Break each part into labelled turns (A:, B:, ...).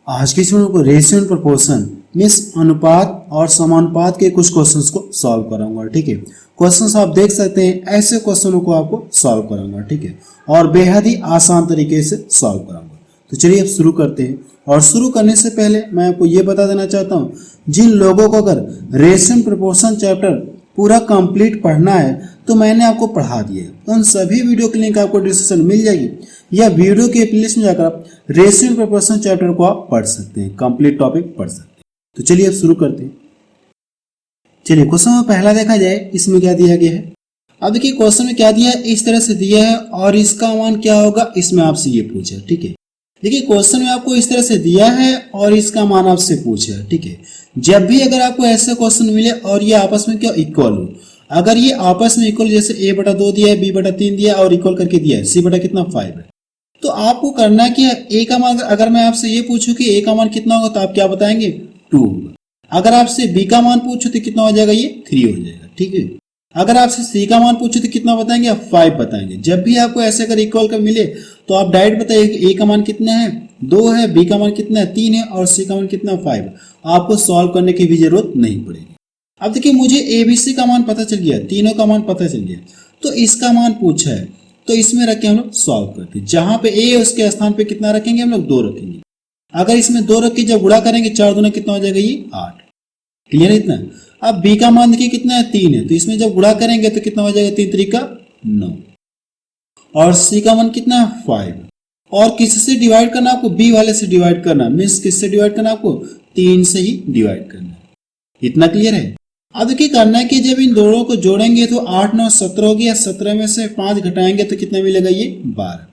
A: आज के वीडियो को रेशियो एंड प्रोपोर्शन मीन्स अनुपात और समानुपात के कुछ क्वेश्चंस को सॉल्व कराऊंगा। ठीक है, क्वेश्चंस आप देख सकते हैं, ऐसे क्वेश्चनों को आपको सॉल्व कराऊंगा। ठीक है, और बेहद ही आसान तरीके से सॉल्व कराऊंगा। तो चलिए अब शुरू करते हैं। और शुरू करने से पहले मैं आपको ये बता देना चाहता हूँ, जिन लोगों को अगर रेशियो एंड प्रोपोर्शन चैप्टर पूरा कंप्लीट पढ़ना है तो मैंने आपको पढ़ा दिया है। उन सभी वीडियो की लिंक आपको डिस्क्रिप्शन में मिल जाएगी, या वीडियो के प्लेलिस्ट में जाकर आप रेशियो एंड प्रोपोर्शन चैप्टर को आप पढ़ सकते हैं, कंप्लीट टॉपिक पढ़ सकते हैं। तो चलिए अब शुरू करते हैं। चलिए क्वेश्चन में पहला देखा जाए, इसमें क्या दिया गया है। अब देखिए क्वेश्चन में क्या दिया है, इस तरह से दिया है और इसका मान क्या होगा, इसमें आपसे ये पूछा है। ठीक है, देखिए क्वेश्चन में आपको इस तरह से दिया है और इसका मान आपसे पूछा है। ठीक है, जब भी अगर आपको ऐसे क्वेश्चन मिले और ये आपस में क्या इक्वल हो, अगर ये आपस में इक्वल, जैसे a/2 दिया है, b/3 दिया है और इक्वल करके दिया है, c कितना 5 है, तो आपको करना क्या है, a का मान, अगर मैं आपसे ये पूछूं कि a का मान कितना होगा तो आप क्या बताएंगे, 2 होगा। अगर आपसे b का मान पूछो तो कितना हो जाएगा, ये 3 हो जाएगा। ठीक है, अगर आपसे c का मान पूछो तो कितना बताएंगे, आप 5 बताएंगे। जब भी आपको ऐसे अगर इक्वल का मिले तो आप डायरेक्ट बताइए कि a का मान कितना है, 2 है, b का मान कितना है, 3 है और c का मान कितना, 5 है। आपको सॉल्व करने की भी जरूरत नहीं पड़ेगी। अब देखिए मुझे ABC का मान पता चल गया, तीनों का मान पता चल गया, तो इसका मान पूछा है, तो इसमें रख के हम लोग सॉल्व करते हैं। जहां पे a है उसके स्थान पे कितना रखेंगे, हम लोग 2 रखेंगे। अगर इसमें 2 रख के जब गुणा करेंगे, 4 दूना कितना हो जाएगा, ये 8। क्लियर है इतना। अब b का मान देखिए कितना है, 3 है, तो इसमें जब गुणा करेंगे तो कितना हो जाएगा, 3 3 का 9। और c का मान कितना है, 5। और किससे डिवाइड करना, आपको b वाले से डिवाइड करना, मीन्स किससे डिवाइड करना, आपको 3 से ही डिवाइड करना है। इतना क्लियर है। अब देखिए करना है कि जब इन दोनों को जोड़ेंगे तो 8 9 17 हो गया, 17 में से 5 घटाएंगे तो कितना मिलेगा, ये 12।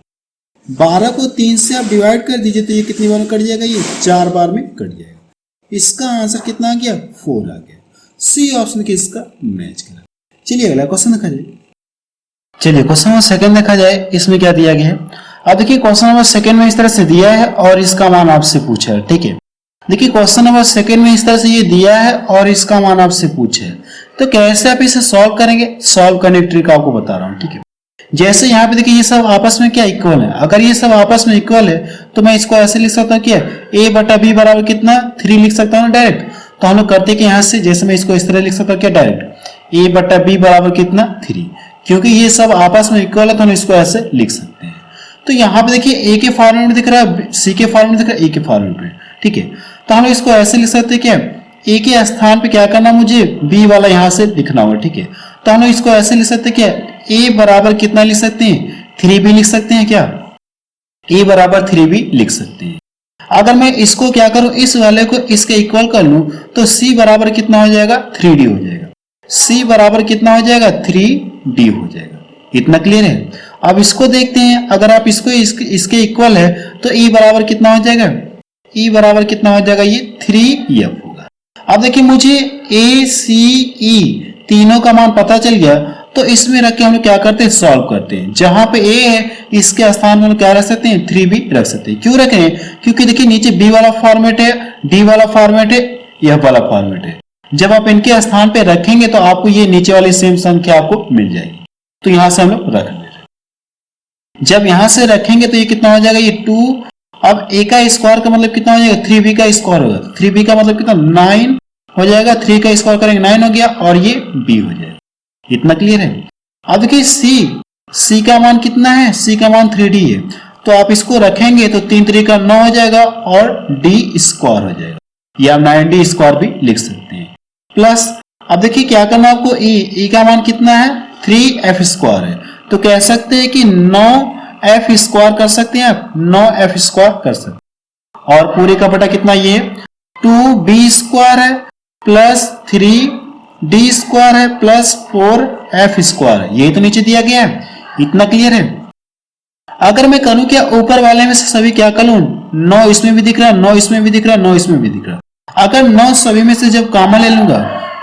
A: 12 को 3 से आप डिवाइड कर दीजिए तो ये कितनी बार कट जाएगा, ये 4 बार में कट जाएगा। इसका आंसर कितना आ गया, 4 आ गया। सी ऑप्शन के इसका मैच करा। चलिए अगला क्वेश्चन देखा जाए। चलिए क्वेश्चन नंबर सेकंड देखा जाए, इसमें क्या दिया गया है। अब देखिए क्वेश्चन नंबर सेकंड में इस तरह से दिया है और इसका मान आपसे पूछा है। ठीक है, देखिए क्वेश्चन नंबर सेकंड में इस तरह से ये दिया है और इसका मान आपसे पूछा है, तो कैसे आप इसे सॉल्व करेंगे, सॉल्व करने की ट्रिक आपको बता रहा हूँ। ठीक है, जैसे यहाँ पे देखिए ये सब आपस में क्या इक्वल है, अगर ये सब आपस में इक्वल है तो मैं इसको ऐसे लिख सकता हूँ, क्या a/b बराबर कितना, 3 लिख सकता हूँ डायरेक्ट। तो हम लोग करते कि यहाँ से, जैसे मैं इसको इस तरह लिख सकता हूँ, क्या डायरेक्ट a/b बराबर कितना, 3, क्योंकि ये सब आपस में इक्वल है तो हम इसको ऐसे लिख सकते हैं। तो यहाँ पे देखिए a के फॉर्मूले में दिख रहा है, c के फॉर्मूले में दिख रहा है, a के फॉर्मूले में। ठीक है, तो हम इसको ऐसे लिख सकते हैं, क्या a के स्थान पे क्या करना, मुझे b वाला यहाँ से लिखना होगा। ठीक है, तो हम इसको ऐसे लिख सकते हैं, क्या a बराबर कितना लिख सकते हैं, 3b लिख सकते हैं, क्या a बराबर 3b लिख सकते हैं। अगर मैं इसको क्या करूं, इस वाले को इसके इक्वल कर लूं तो c बराबर कितना हो जाएगा, 3d हो जाएगा। c बराबर कितना हो जाएगा, 3d हो जाएगा। इतना क्लियर है। अब इसको देखते हैं, अगर आप इसको इसके इक्वल है तो e बराबर कितना हो जाएगा, e बराबर कितना हो जाएगा, ये 3f होगा। अब देखिए मुझे a c e तीनों का मान पता चल गया, तो इसमें रख के हम लोग क्या करते हैं, सॉल्व करते हैं। जहां पे a है इसके स्थान में हम क्या रख सकते हैं, 3b रख सकते हैं। क्यों रख रहे हैं, क्योंकि देखिए नीचे b वाला फॉर्मेट है, d वाला फॉर्मेट है, f वाला फॉर्मेट है। जब आप इनके स्थान पे रखेंगे तो आपको ये नीचे वाली सेम संख्या आपको मिल जाएगी। तो यहां से हम लोग रख ले रहे हैं। जब यहां से रखेंगे तो ये कितना हो जाएगा, ये 2। अब a का स्क्वायर का मतलब कितना हो जाएगा, 3b का स्क्वायर होगा। 3b का मतलब कितना, 9 हो जाएगा। 3 का स्क्वायर करेंगे 9 हो गया और ये b हो जाएगा। इतना क्लियर है। अब देखिए c का मान कितना है, c का मान 3d है, तो आप इसको रखेंगे तो 3 3 का 9 हो जाएगा और d स्क्वायर हो जाएगा, या 9d स्क्वायर भी लिख सकते हैं। प्लस अब देखिए क्या करना आपको, e का मान कितना है, 3f स्क्वायर है, तो कह सकते हैं कि 9f स्क्वायर कर सकते हैं आप, 9f स्क्वायर कर सकते हैं। और पूरे का बटा कितना, ये 2b स्क्वायर है प्लस 3d स्क्वायर है प्लस 4f स्क्वायर है, यही तो नीचे दिया गया है। इतना क्लियर है। अगर मैं करूं क्या, ऊपर वाले में से सभी क्या कर लूं, 9 इसमें भी दिख रहा है, 9 इसमें भी दिख रहा है, 9 इसमें भी दिख रहा है। अगर 9 सभी में से जब कॉमन ले लूंगा,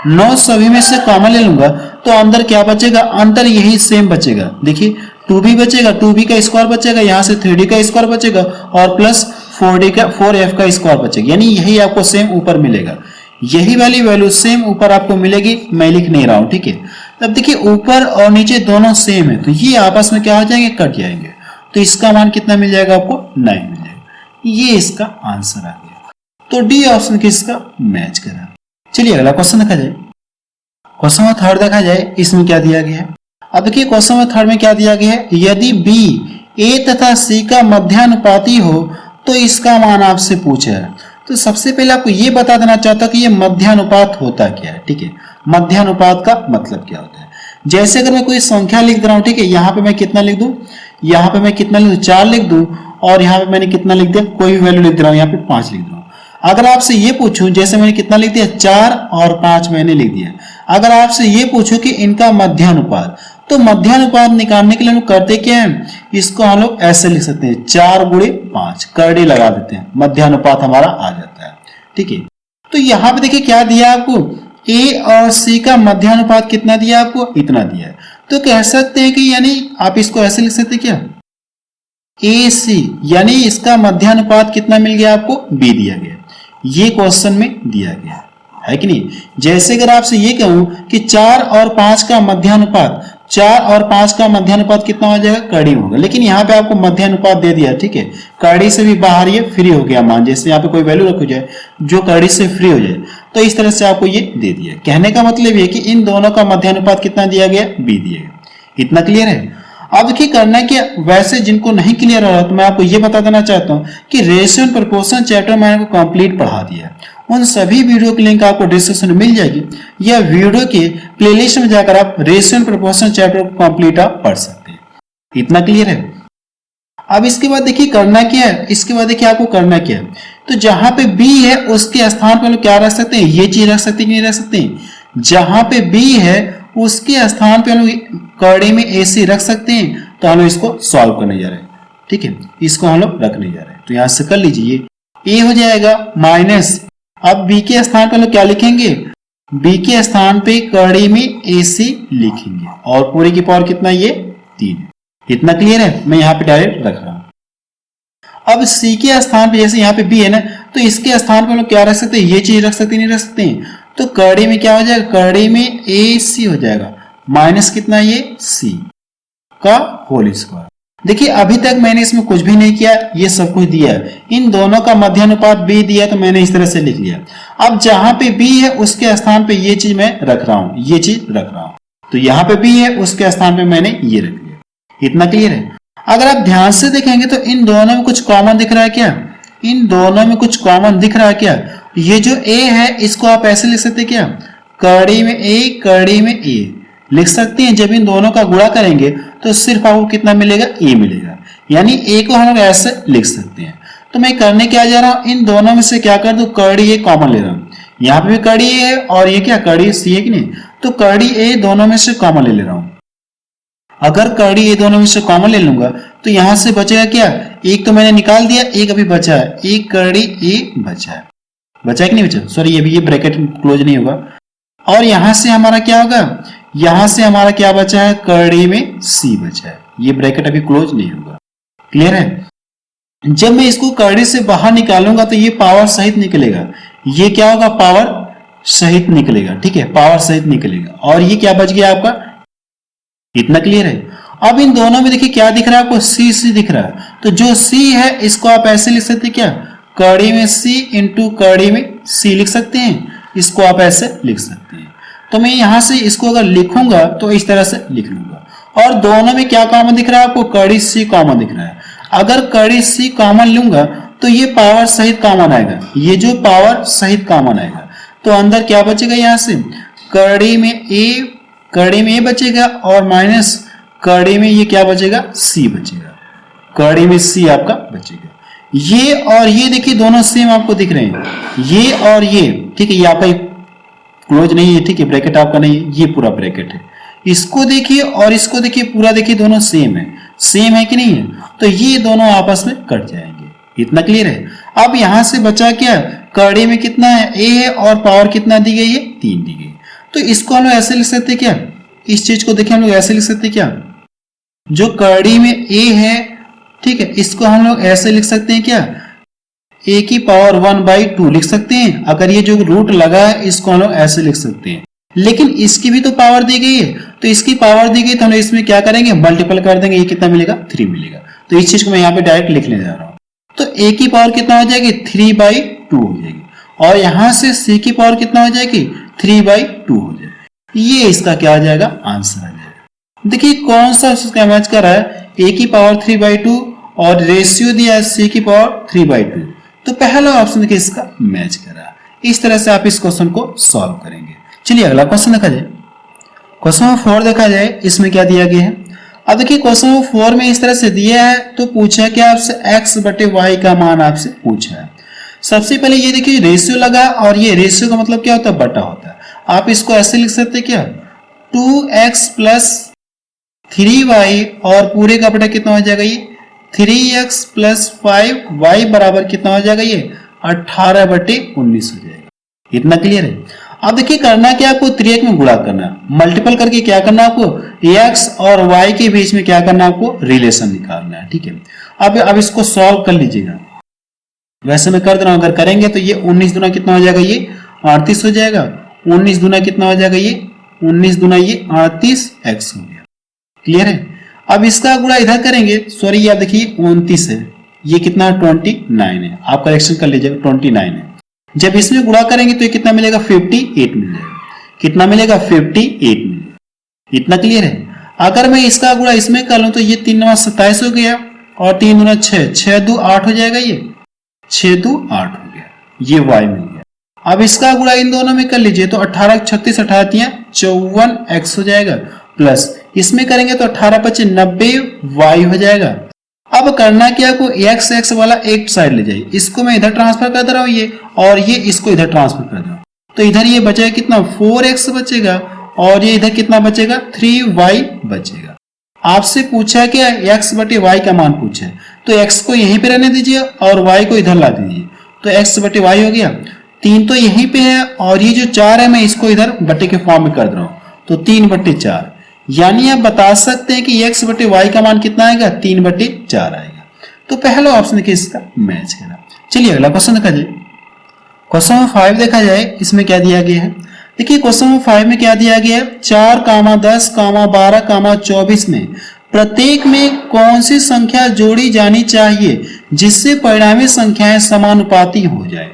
A: 9 सभी में से कॉमन ले लूंगा तो अंदर क्या बचेगा, अंदर यही सेम बचेगा। देखिए 2b बचेगा, 2b का स्क्वायर बचेगा, यहाँ से 3d का स्क्वायर बचेगा और प्लस 4f का स्क्वायर बचेगा, यानी यही आपको सेम ऊपर मिलेगा। यही वाली वैल्यू सेम ऊपर आपको मिलेगी, मैं लिख नहीं रहा हूं। ठीक है, तब देखिए ऊपर और नीचे दोनों सेम है, तो ये आपस में क्या हो जाएंगे, कट जाएंगे। तो इसका मान कितना मिल जाएगा आपको, 9 मिल जाएगा। ये इसका आंसर आ गया। तो डी ऑप्शन किसका मैच करा। चलिए अगला क्वेश्चन देखा जाए। क्वेश्चन नंबर थर्ड देखा जाए, इसमें क्या दिया गया है। अब देखिए क्वेश्चन नंबर थर्ड में क्या दिया गया है, यदि बी ए तथा सी का मध्यानुपाती हो तो इसका मान आपसे पूछा है। तो सबसे पहले आपको ये बता देना चाहता हूं कि ये मध्यानुपात होता क्या है। ठीक है, मध्यानुपात का मतलब क्या होता है। जैसे अगर मैं कोई संख्या लिख दे रहा हूं, ठीक है, यहाँ पे मैं कितना लिख दूं, यहाँ पे मैं कितना लिख दूं, 4 लिख दूं, और यहाँ पे मैंने कितना लिख दिया, कोई भी वैल्यू लिख दे रहा हूं, यहाँ पे 5 लिख दे रहा हूं। अगर आपसे ये पूछूं, जैसे मैंने कितना लिख दिया, 4 और 5 मैंने लिख दिया। अगर आपसे ये पूछो कि इनका मध्यानुपात, तो मध्यानुपात निकालने के लिए हम करते क्या है, इसको हम लोग ऐसे लिख सकते हैं, 4 गुणे 5 करड़ी लगा देते हैं, मध्यानुपात हमारा आ जाता है। ठीक है, तो यहाँ पे देखिए क्या दिया आपको, ए और सी का मध्यानुपात कितना दिया आपको, इतना दिया है। तो कह सकते हैं कि यानी आप इसको ऐसे लिख सकते हैं क्या, ए सी, यानी इसका मध्यानुपात कितना मिल गया आपको, बी दिया गया। ये क्वेश्चन में दिया गया है कि नहीं। जैसे अगर आपसे ये कहूं कि 4 और 5 का मध्यानुपात, 4 और 5 का मध्यानुपात कितना हो जाएगा, कड़ी होगा, लेकिन यहाँ पे आपको मध्यानुपात दे दिया। ठीक है, कड़ी से भी बाहर ये फ्री हो गया मान, जैसे यहाँ पे कोई वैल्यू रखो जाए जो कड़ी से फ्री हो जाए, तो इस तरह से आपको ये दे दिया। कहने का मतलब ये कि इन दोनों का मध्यानुपात कितना दिया गया, बी दिया गया। इतना क्लियर है। अब देखिए करना क्या, वैसे जिनको नहीं क्लियर हो रहा तो मैं आपको ये बता देना चाहता हूँ कि रेशियो एंड प्रोपोर्शन चैप्टर मैंने आपको कंप्लीट पढ़ा दिया है। उन सभी वीडियो की लिंक आपको डिस्क्रिप्शन में मिल जाएगी, या वीडियो के प्लेलिस्ट में जाकर आप रेशियो एंड प्रोपोर्शन चैप्टर को कंप्लीट आप पढ़ सकते हैं। इतना क्लियर है। अब इसके बाद देखिए करना क्या है, इसके बाद देखिए आपको करना क्या है, तो जहां पे बी है उसके स्थान पर क्या रख सकते हैं, ये चीज रख सकते हैं कि नहीं रख सकते हैं। जहां पे बी है उसके स्थान पे हम लोग कड़ी में ए सी रख सकते हैं, तो हम लोग इसको सॉल्व करने जा रहे हैं। ठीक है, इसको हम लोग रखने जा रहे हैं, तो यहां से कर लीजिए, ए हो जाएगा माइनस, अब बी के स्थान पर लोग क्या लिखेंगे, बी के स्थान पे कड़ी में ए सी लिखेंगे, और पूरी की पावर कितना, ये 3। इतना क्लियर है, मैं यहाँ पे डायरेक्ट रख रहा हूं। अब सी के स्थान पे, जैसे यहाँ पे बी है ना, तो इसके स्थान पर लोग क्या रख सकते हैं, ये चीज रख सकते नहीं रख सकते हैं, तो कड़ी में क्या हो जाएगा, कड़ी में ए सी हो जाएगा, माइनस कितना, ये सी का होल स्क्वायर। देखिए अभी तक मैंने इसमें कुछ भी नहीं किया, ये सब कुछ दिया है। इन दोनों का मध्यानुपात बी दिया, तो मैंने इस तरह से लिख लिया। अब जहां पे बी है उसके स्थान पे ये चीज मैं रख रहा हूं, ये चीज रख रहा हूं, तो यहाँ पे बी है उसके स्थान पे मैंने ये रख लिया। इतना क्लियर है। अगर आप ध्यान से देखेंगे तो इन दोनों में कुछ कॉमन दिख रहा है क्या, इन दोनों में कुछ कॉमन दिख रहा है क्या। ये जो ए है इसको आप ऐसे लिख सकते क्या, कड़ी में ए कड़ी में ए लिख सकते हैं। जब इन दोनों का गुणा करेंगे तो सिर्फ आपको कितना मिलेगा, ए मिलेगा, यानी ए को हम लोग ऐसे लिख सकते हैं। तो मैं करने क्या जा रहा हूं, इन दोनों में से क्या कर दूं, कड़ी ए कॉमन ले रहा हूं। यहाँ पे भी कड़ी ए है और ये क्या कड़ी सी है कि नहीं, तो कड़ी ए दोनों में से कॉमन ले रहा हूं। अगर कड़ी ए दोनों में से कॉमन ले लूंगा तो यहां से बचेगा क्या, एक तो मैंने निकाल दिया, एक अभी बचा है, एक कड़ी ए बचा है, बचा है कि नहीं बचा, सॉरी ये भी ये ब्रैकेट क्लोज नहीं होगा। और यहां से हमारा क्या होगा, यहां से हमारा क्या बचा है, कड़ी में सी बचा है, ये ब्रैकेट अभी क्लोज नहीं होगा। क्लियर है। जब मैं इसको कड़ी से बाहर निकालूंगा तो ये पावर सहित निकलेगा, ये क्या होगा, पावर सहित निकलेगा। ठीक है, पावर सहित निकलेगा, और ये क्या बच गया आपका। इतना क्लियर है। अब इन दोनों में देखिए क्या दिख रहा है आपको, सी सी दिख रहा है, तो जो सी है इसको आप ऐसे लिख सकते क्या, कड़ी में सी इंटू कड़ी में सी लिख सकते हैं, इसको आप ऐसे लिख सकते हैं। तो मैं यहां से इसको अगर लिखूंगा तो इस तरह से लिख लूंगा। और दोनों में क्या कॉमन दिख रहा है आपको, कड़ी सी कॉमन दिख रहा है। अगर कड़ी सी कॉमन लूंगा तो ये पावर सहित कॉमन आएगा, ये जो पावर सहित कॉमन आएगा, तो अंदर क्या बचेगा, यहां से कड़ी में ए बचेगा, और माइनस कड़ी में ये क्या बचेगा, सी बचेगा, कड़ी में सी आपका बचेगा। ये और ये देखिए दोनों सेम आपको दिख रहे हैं, ये और ये। ठीक है, ये आपका क्लोज नहीं है, ठीक है, ब्रैकेट आपका नहीं है, ये पूरा ब्रैकेट है। इसको देखिए और इसको देखिए, पूरा देखिए दोनों सेम है कि नहीं है, तो ये दोनों आपस में कट जाएंगे। इतना क्लियर है। अब यहां से बचा क्या, कड़ी में कितना है, ए है, और पावर कितना दी गई है, 3 दी गई। तो इसको हम लोग ऐसे लिख सकते क्या, इस चीज को देखिए हम लोग ऐसे लिख सकते क्या, जो कड़ी में ए है, ठीक है, इसको हम लोग ऐसे लिख सकते हैं क्या, ए की पावर 1/2 लिख सकते हैं। अगर ये जो रूट लगा है इसको हम लोग ऐसे लिख सकते हैं, लेकिन इसकी भी तो पावर दी गई है, तो इसकी पावर दी गई तो हम इसमें क्या करेंगे, मल्टीपल कर देंगे, ये कितना मिलेगा, 3 मिलेगा। तो इस चीज को मैं यहाँ पे डायरेक्ट लिखने जा रहा हूँ। तो ए की पावर कितना हो जाएगी, 3/2 हो जाएगी। और यहां से c की पावर कितना हो जाएगी 3/2 हो जाएगी। ये इसका क्या आ जाएगा आंसर आ जाएगा। देखिए कौन सा इसका मैच कर रहा है, a की पावर 3/2 और रेशियो दिया है c की पावर 3/2, तो पहला ऑप्शन देखिए इसका मैच कर रहा है। इस तरह से आप इस क्वेश्चन को सॉल्व करेंगे। चलिए अगला क्वेश्चन देखा जाए। क्वेश्चन नंबर 4 देखा जाए, इसमें क्या दिया गया है। अब देखिए क्वेश्चन नंबर 4 में इस तरह से दिया है, तो पूछा है कि आपसे x बटे y का मान आपसे पूछा है। सबसे पहले ये देखिए रेशियो लगा, और ये रेशियो का मतलब क्या होता है बटा होता है। आप इसको ऐसे लिख सकते हैं क्या 2x प्लस 3y और पूरे का बटा कितना हो जाएगा ये 3x प्लस 5y बराबर कितना हो जाएगा ये 18/19 हो जाएगा। इतना क्लियर है। अब देखिए करना क्या आपको 3x में गुणा करना है, मल्टीपल करके क्या करना है आपको x और y के बीच में क्या करना है आपको रिलेशन निकालना है। ठीक है, अब इसको सॉल्व कर लीजिएगा। वैसे मैं कर दे रहा हूं, अगर करेंगे तो ये 19 दूना कितना हो जाएगा ये 38 हो जाएगा। 19 दूना कितना हो जाएगा ये 19 दूना ये 38x हो गया। क्लियर है। अब इसका गुणा इधर करेंगे, सॉरी ये देखिए 29 है, ये कितना 29 है, आप करेक्शन कर लीजिएगा 29 है। जब इसमें गुणा करेंगे तो ये कितना मिलेगा 58 मिलेगा। कितना मिलेगा 58 मिलेगा। इतना क्लियर है। अगर मैं इसका गुणा इसमें कर लूं तो ये 3 9 27 हो गया और 3 दूना 6, 6 2 8 हो जाएगा, ये 6 2 8 हो गया, ये y मिल गया। अब इसका गुणा इन दोनों में कर लीजिए तो 18 36 18 54x हो जाएगा, प्लस इसमें करेंगे तो 18 25 90y हो जाएगा। अब करना क्या आपको x x वाला एक साइड ले जाइए, इसको मैं इधर ट्रांसफर कर दे रहा हूं ये, और ये इसको इधर ट्रांसफर कर दे रहा हूं, तो इधर ये बचेगा कितना 4x बचेगा, और ये इधर कितना बचेगा 3y बचेगा। आपसे पूछा कि x बटे y का मान पूछा है, तो x को यहीं पे रहने दीजिए और y को इधर ला दीजिए, तो x बटे y हो गया। 3 तो यहीं पे है, और ये जो 4 है मैं इसको इधर बटे के फॉर्म में कर दे रहा हूं, तो 3/4, यानी आप बता सकते हैं कि x बटे y का मान कितना आएगा 3/4 आएगा। तो पहला ऑप्शन देखिए इसका मैच करा। चलिए अगला क्वेश्चन देखा जाए। क्वेश्चन नंबर 5 देखा जाए, इसमें क्या दिया गया है। देखिए क्वेश्चन नंबर 5 में क्या दिया गया है 4, 10, 12, 24 में प्रत्येक में कौन सी संख्या जोड़ी जानी चाहिए जिससे परिणामी संख्याएं समानुपाती हो जाए।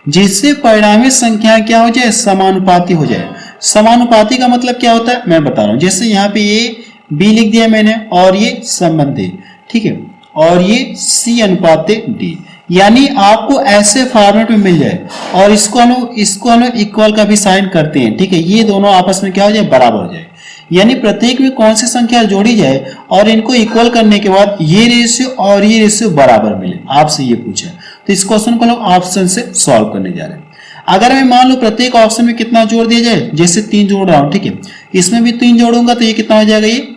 A: जिससे परिणामी संख्या क्या हो जाए समानुपाती हो जाए। समानुपाती का मतलब क्या होता है मैं बता रहा हूं। जैसे यहाँ पे ए बी लिख दिया मैंने, और ये संबंध है, ठीक है, और ये सी अनुपात डी, यानी आपको ऐसे फॉर्मेट में मिल जाए, और इसको हम इक्वल का भी साइन करते हैं, ठीक है, ये दोनों आपस में क्या हो जाए बराबर हो जाए। यानी प्रत्येक में कौन सी संख्या जोड़ी जाए और इनको इक्वल करने के बाद ये रेशियो और ये रेशियो बराबर मिले, आपसे ये पूछा। तो इस क्वेश्चन को लोग ऑप्शन से सॉल्व करने जा रहे हैं। अगर मैं मान लो प्रत्येक ऑप्शन में कितना जोड़ दिया जाए, जैसे 3 जोड़ रहा हूं, ठीक है, इसमें भी 3 जोड़ूंगा तो ये कितना हो जाएगा ये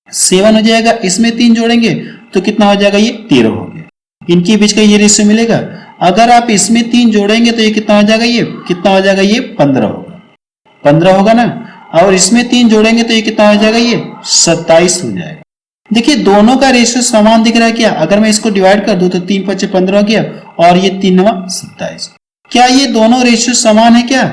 A: 7 हो जाएगा। इसमें 3 जोड़ेंगे तो कितना हो जाएगा ये 13 हो गया। इनके बीच का ये रेशियो मिलेगा। अगर आप इसमें 3 जोड़ेंगे तो ये कितना हो जाएगा ये 15 होगा, 15 होगा ना। और इसमें 3 जोड़ेंगे तो ये कितना हो जाएगा ये 27 हो जाएगा। देखिए दोनों का रेशियो समान दिख रहा है क्या। अगर मैं इसको डिवाइड कर दूं तो 3 5 15 हो गया, और ये 3 9 27। क्या ये दोनों रेशियो समान है क्या।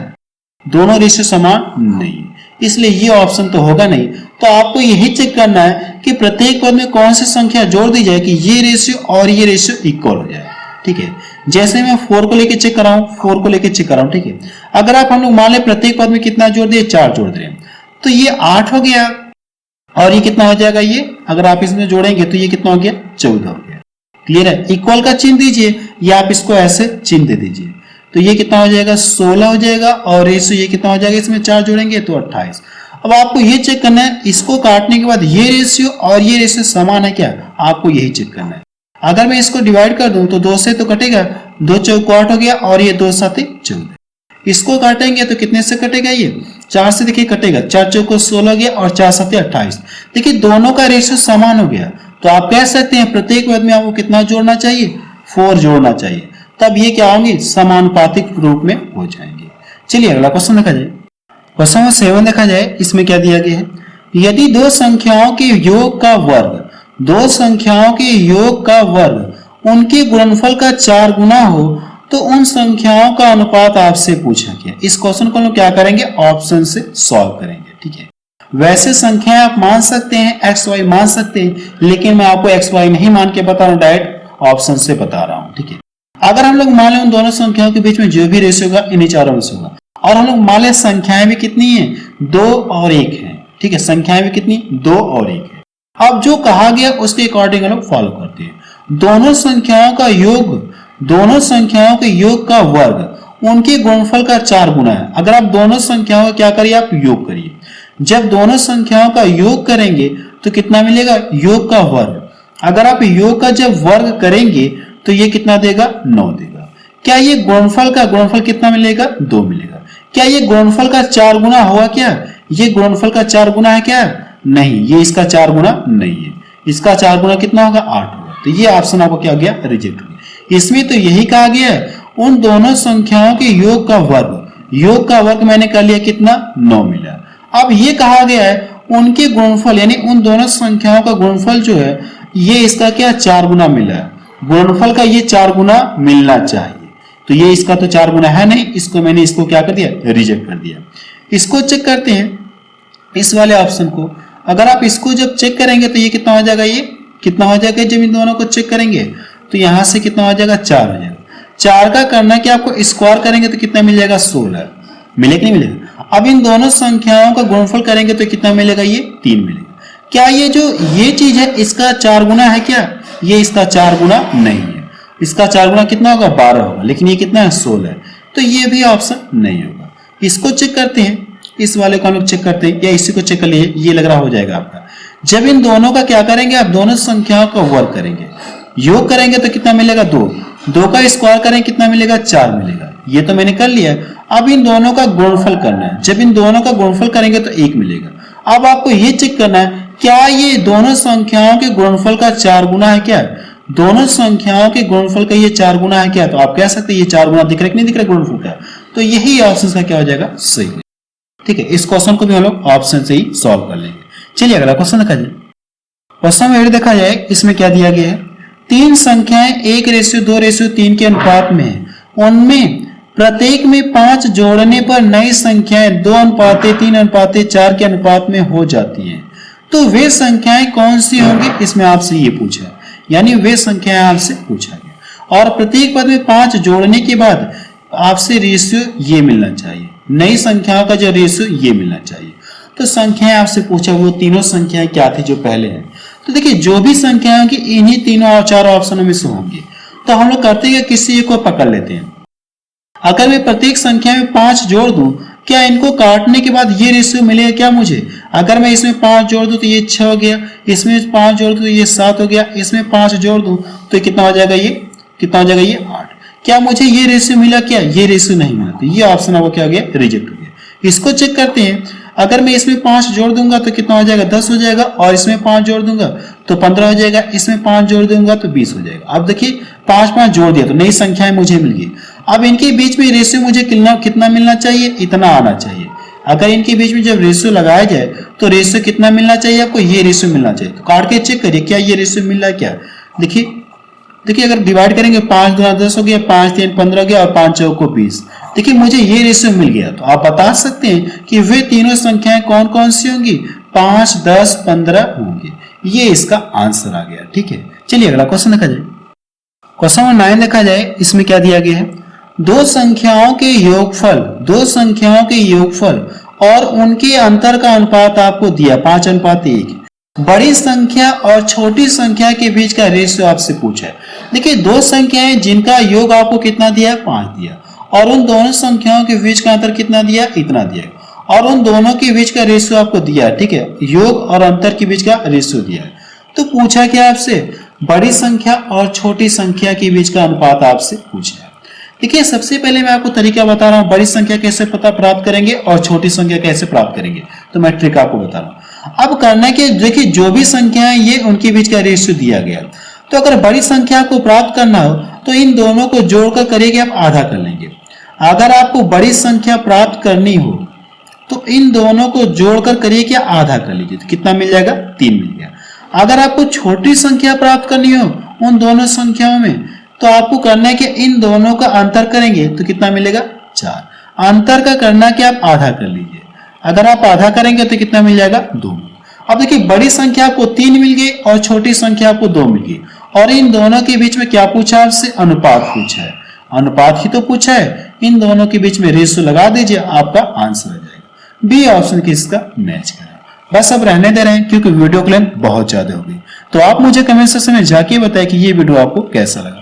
A: दोनों रेशियो समान नहीं है, इसलिए ये ऑप्शन तो होगा नहीं। तो आपको यही चेक करना है कि प्रत्येक पद में कौन सी संख्या जोड़ दी जाए कि ये रेशियो और ये रेशियो इक्वल हो जाए, ठीक है। जैसे मैं 4 को लेके चेक कर रहा हूं, 4 को लेके चेक कर रहा हूं, ठीक है। अगर आप हम लोग मान ले प्रत्येक पद में कितना जोड़ दिए 4 जोड़ दे, तो ये 8 हो गया, और ये कितना हो जाएगा ये अगर आप इसमें जोड़ेंगे तो ये कितना हो गया 14 हो गया। क्लियर है। इक्वल का चिन्ह दीजिए, या आप इसको ऐसे चिन्ह दे दीजिए, तो ये कितना हो जाएगा 16 हो जाएगा, और रेशियो ये कितना हो जाएगा इसमें 4 जोड़ेंगे तो 28। अब आपको ये चेक करना है इसको काटने के बाद ये रेशियो और ये रेशियो समान है क्या, आपको यही चेक करना है। अगर मैं इसको डिवाइड कर दूं तो 2 से तो कटेगा, 2 चौक 8 हो गया, और ये 2 7 14। इसको काटेंगे तो कितने से कटेगा ये 4 से, देखिए कटेगा, 4 चौक 16 गया और 4 7 28। देखिए दोनों का रेशियो समान हो गया, तो आप कह सकते हैं प्रत्येक पद में आपको कितना जोड़ना चाहिए 4 जोड़ना चाहिए, तब ये क्या होंगे समानुपातिक रूप में हो जाएंगे। चलिए अगला क्वेश्चन देखा जाए। क्वेश्चन नंबर 7 देखा जाए, इसमें क्या दिया गया है। यदि दो संख्याओं के योग का वर्ग उनके गुणनफल का 4 गुना हो तो उन संख्याओं का अनुपात आपसे पूछा गया। इस क्वेश्चन को हम क्या करेंगे ऑप्शन से सॉल्व करेंगे, ठीक है। वैसे संख्याएं आप मान सकते हैं, एक्स वाई मान सकते हैं, लेकिन मैं आपको एक्स वाई नहीं मान के बता रहा हूं, डायरेक्ट ऑप्शन से बता रहा हूं, ठीक है। अगर हम लोग मान लें उन दोनों संख्याओं के बीच में जो भी रेशियो होगा इन्हीं चारों में से होगा, और हम लोग मान लें संख्याएं भी कितनी है, 2 और 1 है, ठीक है, संख्याएं भी कितनी, 2 और 1 है। अब जो कहा गया उसके अकॉर्डिंग हम लोग फॉलो करते हैं। दोनों संख्याओं का योग, दोनों संख्याओं के योग का वर्ग उनके गुणनफल का 4 गुना है। अगर आप दोनों संख्याओं का क्या करिए, आप योग करिए। जब दोनों संख्याओं का योग करेंगे तो कितना मिलेगा, योग का वर्ग। अगर आप योग का जब वर्ग करेंगे तो ये कितना देगा, 9 देगा। क्या ये गुणनफल का गुणनफल कितना मिलेगा, 2 मिलेगा। क्या ये गुणनफल का 4 गुना हुआ क्या, ये गुणनफल का 4 गुना है क्या, नहीं, ये इसका 4 गुना नहीं है। इसका 4 गुना कितना होगा, 8 होगा। तो ये ऑप्शन आपको क्या हो गया, रिजेक्ट हो गया। इसमें तो यही कहा गया है उन दोनों संख्याओं के योग का वर्ग, योग का वर्ग मैंने कर लिया कितना, 9 मिला। अब ये कहा गया है उनके गुणनफल, यानी उन दोनों संख्याओं का गुणनफल जो है ये इसका क्या 4 गुना मिला है। गुणनफल का ये 4 गुना मिलना चाहिए, तो ये इसका तो 4 गुना है नहीं, इसको मैंने इसको क्या कर दिया, रिजेक्ट कर दिया। इसको चेक करते हैं, इस वाले ऑप्शन को। अगर आप इसको जब चेक करेंगे तो ये कितना हो जाएगा, ये कितना हो जाएगा, जब इन दोनों को चेक करेंगे तो यहां से कितना हो जाएगा, 4 हो जाएगा। 4 का करना कि आपको स्क्वायर करेंगे तो कितना मिलेगा, 16 मिलेगा नहीं मिलेगा। अब इन दोनों संख्याओं का गुणनफल करेंगे तो कितना मिलेगा, ये 3 मिलेगा। क्या ये जो ये चीज है इसका 4 गुना है क्या, ये इसका 4 गुना नहीं है। इसका 4 गुना कितना होगा, 12 होगा, लेकिन ये कितना है, 16 है। तो ये भी ऑप्शन नहीं होगा। इसको चेक करते हैं, इस वाले को हम लोग चेक करते हैं, या इसी को चेक कर लिए, ये लग रहा हो जाएगा आपका। जब इन दोनों का क्या करेंगे, आप दोनों संख्याओं का वर्ग करेंगे, योग करेंगे तो कितना मिलेगा, 2 का स्क्वायर करेंगे कितना मिलेगा, 4 मिलेगा। ये तो मैंने कर लिया। अब इन दोनों का गुणनफल करना है, जब इन दोनों का गुणनफल करेंगे तो 1 मिलेगा। अब आपको ये चेक करना है क्या ये दोनों संख्याओं के गुणनफल का 4 गुना है क्या, दोनों संख्याओं के गुणनफल का ये 4 गुना है क्या, तो आप कह सकते हैं ये 4 गुना दिख रहा है कि नहीं दिख रहा गुणनफल का, तो यही ऑप्शन का क्या हो जाएगा, सही। ठीक है, इस क्वेश्चन को भी हम लोग ऑप्शन से ही सॉल्व कर लेंगे। चलिए अगला क्वेश्चन देखा जाए। क्वेश्चन में देखा जाए, इसमें क्या दिया गया है, 3 संख्याएं 1:2:3 के अनुपात में है, उनमें प्रत्येक में 5 जोड़ने पर नई संख्याएं 2:3:4 के अनुपात में हो जाती हैं, तो वे संख्याएं कौन सी होंगी, इसमें आपसे ये पूछा है, यानी वे संख्याएं आपसे पूछा गया। और प्रत्येक पद में 5 जोड़ने के बाद आपसे रेशियो ये मिलना चाहिए, नई संख्याओं का जो रेशियो ये मिलना चाहिए। तो संख्याएं आपसे पूछा, वो तीनों संख्याएं क्या थी जो पहले हैं। तो देखिए जो भी संख्याएं होंगी इन्हीं तीनों और 4 ऑप्शनों में से होंगी। तो हम लोग करते हैं किसी एक को पकड़ लेते हैं। अगर मैं प्रत्येक संख्या में 5 जोड़ दूं, क्या इनको काटने के बाद ये रेशियो मिलेगा क्या मुझे। अगर मैं इसमें 5 जोड़ दूं तो ये 6 हो गया, इसमें 5 जोड़ दूं तो ये 7 हो गया, इसमें 5 जोड़ दूं तो कितना हो जाएगा, ये कितना हो जाएगा, ये 8। क्या मुझे ये रेशियो मिला क्या, ये रेशियो नहीं मिला, तो ये ऑप्शन आपको क्या हो गया, रिजेक्ट हो गया। इसको चेक करते हैं, अगर मैं इसमें 5 जोड़ दूंगा तो कितना हो जाएगा, 10 हो जाएगा, और इसमें 5 जोड़ दूंगा तो 15 हो जाएगा, इसमें 5 जोड़ दूंगा तो 20 हो जाएगा। अब देखिए 5 जोड़ दिया तो नई संख्याएं मुझे मिल गई। अब इनके बीच में रेशियो मुझे कितना मिलना चाहिए, इतना आना चाहिए। अगर इनके बीच में जब रेशियो लगाया जाए तो रेशियो कितना मिलना चाहिए आपको, ये रेशियो मिलना चाहिए। तो काट के चेक करिए क्या ये रेशियो मिल रहा है क्या। देखिए अगर डिवाइड करेंगे 5 दूना 10 हो गया, 5 3 15 हो गया, और 5 चौको 20। देखिए मुझे ये रेशियो मिल गया। तो आप बता सकते हैं कि वे तीनों संख्याएं कौन कौन सी होंगी, 5 10 15 होंगी। ये इसका आंसर आ गया। ठीक है, चलिए अगला क्वेश्चन देखा जाए। क्वेश्चन नंबर 9 देखा जाए, इसमें क्या दिया गया है, दो संख्याओं के योगफल और उनके अंतर का अनुपात आपको दिया 5:1। बड़ी संख्या और छोटी संख्या के बीच का रेशियो आपसे पूछा है। देखिए दो संख्याएं जिनका योग आपको कितना दिया, 5 दिया, और उन दोनों संख्याओं के बीच का अंतर कितना दिया, इतना दिया, और उन दोनों के बीच का रेशियो आपको दिया। ठीक है, योग और अंतर के बीच का रेशियो दिया है। तो पूछा क्या आपसे, बड़ी संख्या और छोटी संख्या के बीच का अनुपात आपसे पूछा है। देखिए सबसे पहले मैं आपको तरीका बता रहा हूं, बड़ी संख्या कैसे पता प्राप्त करेंगे और छोटी संख्या कैसे प्राप्त करेंगे। तो मैं ट्रिक आपको बता रहा हूं। अब करना कि देखिए जो भी संख्या है ये उनके बीच का रेशियो दिया गया। तो अगर बड़ी संख्या को प्राप्त करना हो तो इन दोनों को जोड़कर करेंगे आप आधा कर लेंगे। अगर आपको बड़ी संख्या प्राप्त करनी हो तो इन दोनों को जोड़कर करिए क्या, आधा कर लीजिए। तो कितना मिल जाएगा, 3 मिल गया। अगर आपको छोटी संख्या प्राप्त करनी हो उन दोनों संख्याओं में तो आपको करना है कि इन दोनों का अंतर करेंगे तो कितना मिलेगा, 4। अंतर का करना कि आप आधा कर लीजिए। अगर आप आधा करेंगे तो कितना मिल जाएगा, 2। अब देखिए बड़ी संख्या आपको 3 मिल गई और छोटी संख्या आपको 2 मिल गई, और इन दोनों के बीच में क्या पूछा आपसे, अनुपात पूछा है, अनुपात ही तो पूछा है, इन दोनों के बीच में रेशियो लगा दीजिए, आपका आंसर हो जाएगा। बी ऑप्शन किसका मैच करें। बस अब रहने दे रहे हैं क्योंकि वीडियो की लेंथ बहुत ज्यादा होगी। तो आप मुझे कमेंट सेक्शन में जाके बताएं कि ये वीडियो आपको कैसा लगा।